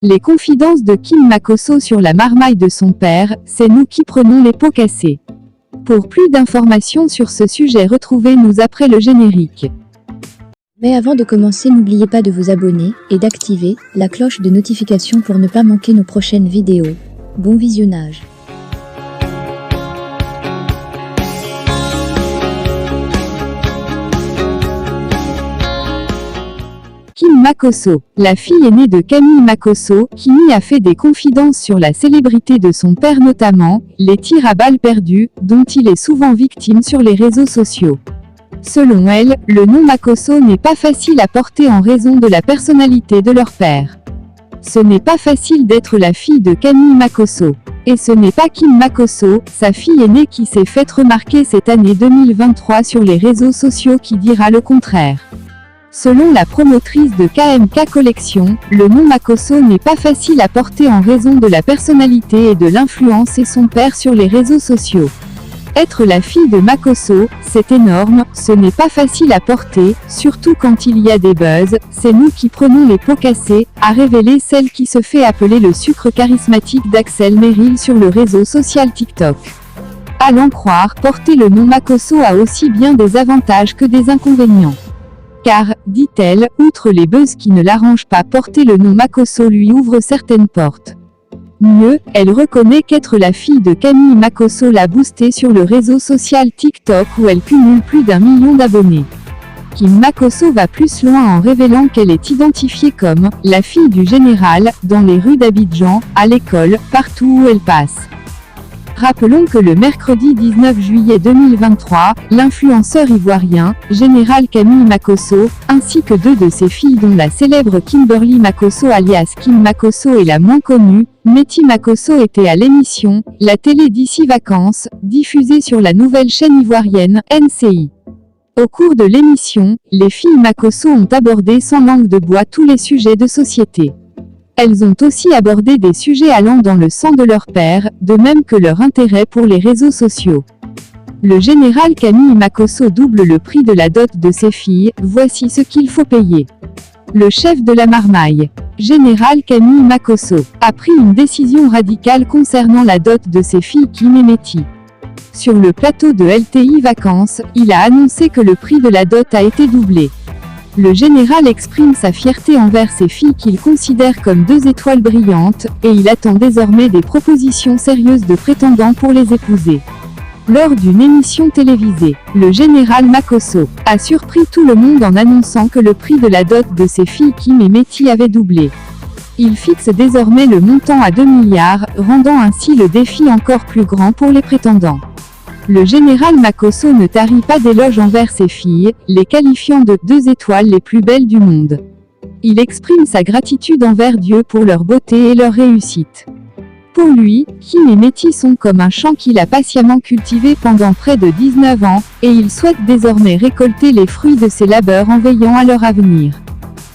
Les confidences de Kim Makosso sur la marmaille de son père, c'est nous qui prenons les pots cassés. Pour plus d'informations sur ce sujet, retrouvez-nous après le générique. Mais avant de commencer, n'oubliez pas de vous abonner et d'activer la cloche de notification pour ne pas manquer nos prochaines vidéos. Bon visionnage. Kim Makosso, la fille aînée de Camille Makosso, Kimi a fait des confidences sur la célébrité de son père, notamment les tirs à balles perdues, dont il est souvent victime sur les réseaux sociaux. Selon elle, le nom Makosso n'est pas facile à porter en raison de la personnalité de leur père. Ce n'est pas facile d'être la fille de Camille Makosso. Et ce n'est pas Kim Makosso, sa fille aînée, qui s'est fait remarquer cette année 2023 sur les réseaux sociaux, qui dira le contraire. Selon la promotrice de KMK Collection, le nom Makosso n'est pas facile à porter en raison de la personnalité et de l'influence et son père sur les réseaux sociaux. Être la fille de Makosso, c'est énorme, ce n'est pas facile à porter, surtout quand il y a des buzz, c'est nous qui prenons les pots cassés, a révélé celle qui se fait appeler le sucre charismatique d'Axel Merrill sur le réseau social TikTok. À l'en croire, porter le nom Makosso a aussi bien des avantages que des inconvénients. Car, dit-elle, outre les buzz qui ne l'arrangent pas, porter le nom Makosso lui ouvre certaines portes. Mieux, elle reconnaît qu'être la fille de Camille Makosso l'a boostée sur le réseau social TikTok où elle cumule plus d'1 million d'abonnés. Kim Makosso va plus loin en révélant qu'elle est identifiée comme « la fille du général » dans les rues d'Abidjan, à l'école, partout où elle passe. Rappelons que le mercredi 19 juillet 2023, l'influenceur ivoirien, Général Camille Makosso, ainsi que deux de ses filles dont la célèbre Kimberly Makosso alias Kim Makosso est la moins connue, Meti Makosso, étaient à l'émission « La télé d'ici vacances », diffusée sur la nouvelle chaîne ivoirienne NCI. Au cours de l'émission, les filles Makosso ont abordé sans langue de bois tous les sujets de société. Elles ont aussi abordé des sujets allant dans le sang de leur père, de même que leur intérêt pour les réseaux sociaux. Le général Camille Makosso double le prix de la dot de ses filles, voici ce qu'il faut payer. Le chef de la marmaille, Général Camille Makosso, a pris une décision radicale concernant la dot de ses filles Kim et Meti. Sur le plateau de LTI Vacances, il a annoncé que le prix de la dot a été doublé. Le général exprime sa fierté envers ses filles qu'il considère comme 2 étoiles brillantes, et il attend désormais des propositions sérieuses de prétendants pour les épouser. Lors d'une émission télévisée, le général Makosso a surpris tout le monde en annonçant que le prix de la dot de ses filles Kim et Meti avait doublé. Il fixe désormais le montant à 2 milliards, rendant ainsi le défi encore plus grand pour les prétendants. Le général Makosso ne tarit pas d'éloges envers ses filles, les qualifiant de 2 étoiles les plus belles du monde. Il exprime sa gratitude envers Dieu pour leur beauté et leur réussite. Pour lui, Kim et Meti sont comme un champ qu'il a patiemment cultivé pendant près de 19 ans, et il souhaite désormais récolter les fruits de ses labeurs en veillant à leur avenir.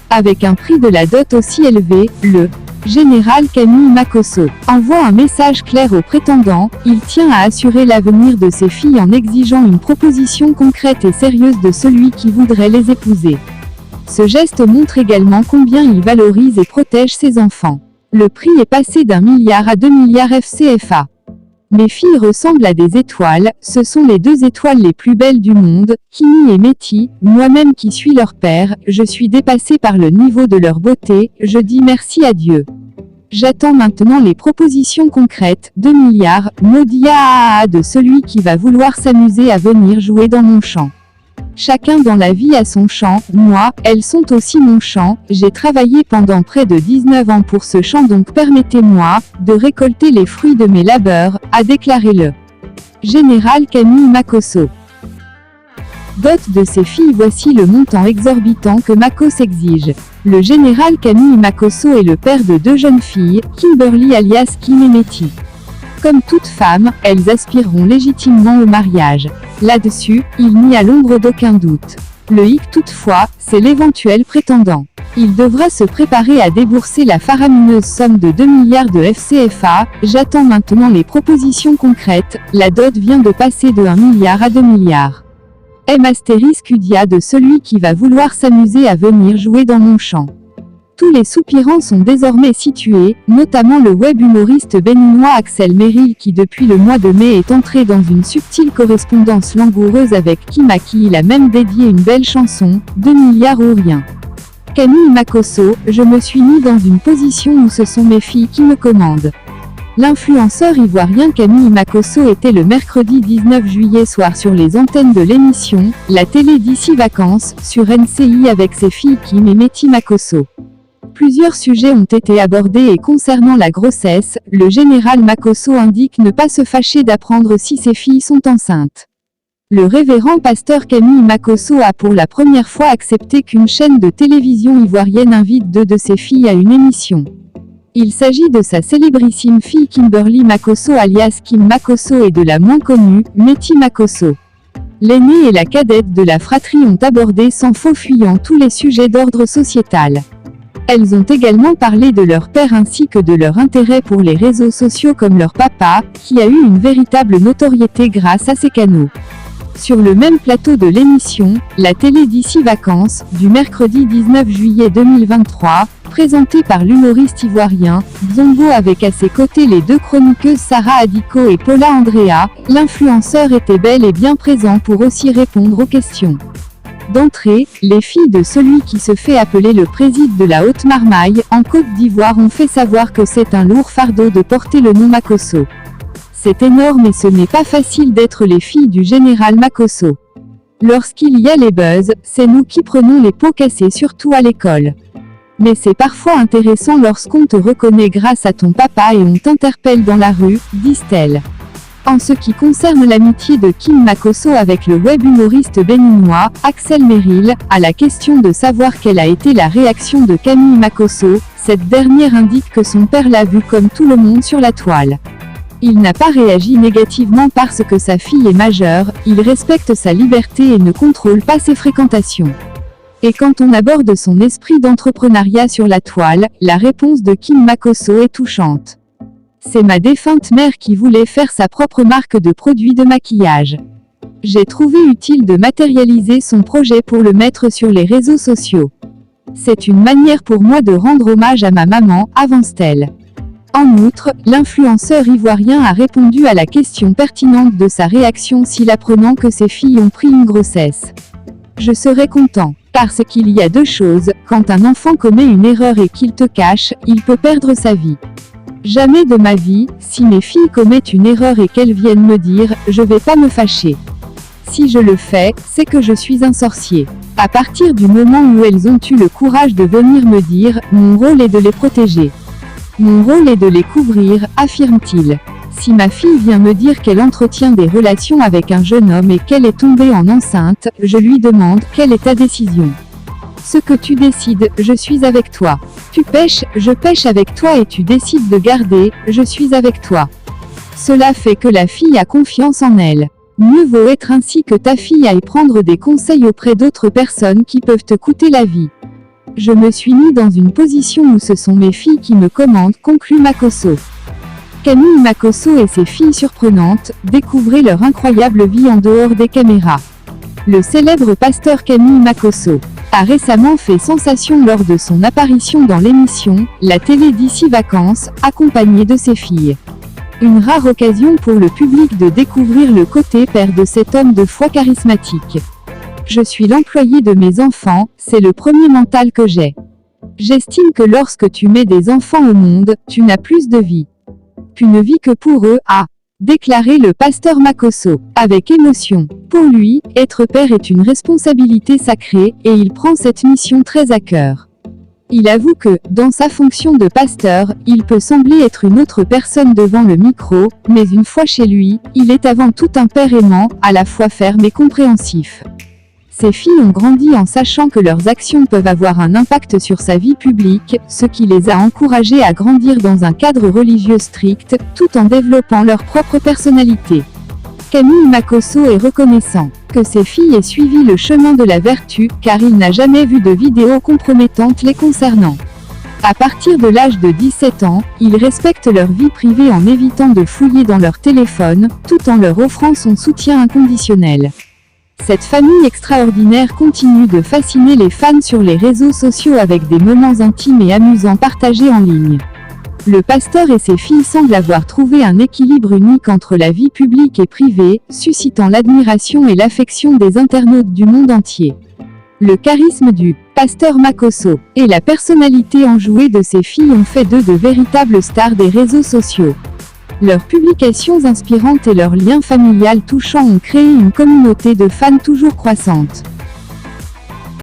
Avec un prix de la dot aussi élevé, le Général Camille Makosso envoie un message clair aux prétendants, il tient à assurer l'avenir de ses filles en exigeant une proposition concrète et sérieuse de celui qui voudrait les épouser. Ce geste montre également combien il valorise et protège ses enfants. Le prix est passé d'1 milliard à 2 milliards CFA. Mes filles ressemblent à des étoiles, ce sont les 2 étoiles les plus belles du monde, Kimi et Meti, moi-même qui suis leur père, je suis dépassé par le niveau de leur beauté, je dis merci à Dieu. J'attends maintenant les propositions concrètes, 2 milliards, maudit de celui qui va vouloir s'amuser à venir jouer dans mon champ. Chacun dans la vie a son champ, moi, elles sont aussi mon champ, j'ai travaillé pendant près de 19 ans pour ce champ, donc permettez-moi de récolter les fruits de mes labeurs, a déclaré le général Camille Makosso. Dot de ses filles, voici le montant exorbitant que Makosso exige. Le général Camille Makosso est le père de 2 jeunes filles, Kimberly alias Kim et Meti. Comme toute femme, elles aspireront légitimement au mariage. Là-dessus, il n'y a l'ombre d'aucun doute. Le hic toutefois, c'est l'éventuel prétendant. Il devra se préparer à débourser la faramineuse somme de 2 milliards de CFA, j'attends maintenant les propositions concrètes, la dot vient de passer de 1 milliard à 2 milliards. M*Udia de celui qui va vouloir s'amuser à venir jouer dans mon champ. Tous les soupirants sont désormais situés, notamment le web humoriste béninois Axel Merrill qui depuis le mois de mai est entré dans une subtile correspondance langoureuse avec Kim à qui il a même dédié une belle chanson, 2 milliards ou rien. Camille Makosso, je me suis mis dans une position où ce sont mes filles qui me commandent. L'influenceur ivoirien Camille Makosso était le mercredi 19 juillet soir sur les antennes de l'émission « La télé d'ici vacances » sur NCI avec ses filles Kim et Mehti Makosso. Plusieurs sujets ont été abordés et concernant la grossesse, le général Makosso indique ne pas se fâcher d'apprendre si ses filles sont enceintes. Le révérend pasteur Camille Makosso a pour la première fois accepté qu'une chaîne de télévision ivoirienne invite 2 de ses filles à une émission. Il s'agit de sa célébrissime fille Kimberly Makosso alias Kim Makosso et de la moins connue, Mehti Makosso. L'aînée et la cadette de la fratrie ont abordé sans faux fuyant tous les sujets d'ordre sociétal. Elles ont également parlé de leur père ainsi que de leur intérêt pour les réseaux sociaux comme leur papa, qui a eu une véritable notoriété grâce à ces canaux. Sur le même plateau de l'émission, La télé d'ici vacances, du mercredi 19 juillet 2023, présentée par l'humoriste ivoirien, Zongo avec à ses côtés les 2 chroniqueuses Sarah Adiko et Paula Andrea, l'influenceur était bel et bien présent pour aussi répondre aux questions. D'entrée, les filles de celui qui se fait appeler le président de la Haute-Marmaille, en Côte d'Ivoire ont fait savoir que c'est un lourd fardeau de porter le nom Makosso. C'est énorme et ce n'est pas facile d'être les filles du général Makosso. Lorsqu'il y a les buzz, c'est nous qui prenons les pots cassés surtout à l'école. Mais c'est parfois intéressant lorsqu'on te reconnaît grâce à ton papa et on t'interpelle dans la rue, disent-elles. En ce qui concerne l'amitié de Kim Makosso avec le web humoriste béninois, Axel Merrill, à la question de savoir quelle a été la réaction de Camille Makosso, cette dernière indique que son père l'a vu comme tout le monde sur la toile. Il n'a pas réagi négativement parce que sa fille est majeure, il respecte sa liberté et ne contrôle pas ses fréquentations. Et quand on aborde son esprit d'entrepreneuriat sur la toile, la réponse de Kim Makosso est touchante. C'est ma défunte mère qui voulait faire sa propre marque de produits de maquillage. J'ai trouvé utile de matérialiser son projet pour le mettre sur les réseaux sociaux. C'est une manière pour moi de rendre hommage à ma maman, avance-t-elle. En outre, l'influenceur ivoirien a répondu à la question pertinente de sa réaction s'il apprenant que ses filles ont pris une grossesse. Je serais content. Parce qu'il y a 2 choses, quand un enfant commet une erreur et qu'il te cache, il peut perdre sa vie. Jamais de ma vie, si mes filles commettent une erreur et qu'elles viennent me dire, je vais pas me fâcher. Si je le fais, c'est que je suis un sorcier. À partir du moment où elles ont eu le courage de venir me dire, mon rôle est de les protéger. Mon rôle est de les couvrir, affirme-t-il. Si ma fille vient me dire qu'elle entretient des relations avec un jeune homme et qu'elle est tombée en enceinte, je lui demande, quelle est ta décision? Ce que tu décides, je suis avec toi. Tu pêches, je pêche avec toi et tu décides de garder, je suis avec toi. Cela fait que la fille a confiance en elle. Mieux vaut être ainsi que ta fille aille prendre des conseils auprès d'autres personnes qui peuvent te coûter la vie. Je me suis mis dans une position où ce sont mes filles qui me commandent, conclut Makosso. Camille Makosso et ses filles surprenantes, découvrez leur incroyable vie en dehors des caméras. Le célèbre pasteur Camille Makosso a récemment fait sensation lors de son apparition dans l'émission « La télé d'ici vacances », accompagné de ses filles. Une rare occasion pour le public de découvrir le côté père de cet homme de foi charismatique. Je suis l'employé de mes enfants, c'est le premier mental que j'ai. J'estime que lorsque tu mets des enfants au monde, tu n'as plus de vie. Qu'une vie que pour eux, a déclaré le pasteur Makosso, avec émotion. Pour lui, être père est une responsabilité sacrée, et il prend cette mission très à cœur. Il avoue que, dans sa fonction de pasteur, il peut sembler être une autre personne devant le micro, mais une fois chez lui, il est avant tout un père aimant, à la fois ferme et compréhensif. Ses filles ont grandi en sachant que leurs actions peuvent avoir un impact sur sa vie publique, ce qui les a encouragées à grandir dans un cadre religieux strict, tout en développant leur propre personnalité. Camille Makosso est reconnaissant que ses filles aient suivi le chemin de la vertu, car il n'a jamais vu de vidéos compromettantes les concernant. À partir de l'âge de 17 ans, il respecte leur vie privée en évitant de fouiller dans leur téléphone, tout en leur offrant son soutien inconditionnel. Cette famille extraordinaire continue de fasciner les fans sur les réseaux sociaux avec des moments intimes et amusants partagés en ligne. Le pasteur et ses filles semblent avoir trouvé un équilibre unique entre la vie publique et privée, suscitant l'admiration et l'affection des internautes du monde entier. Le charisme du pasteur Makosso et la personnalité enjouée de ses filles ont fait d'eux de véritables stars des réseaux sociaux. Leurs publications inspirantes et leurs liens familiales touchants ont créé une communauté de fans toujours croissante.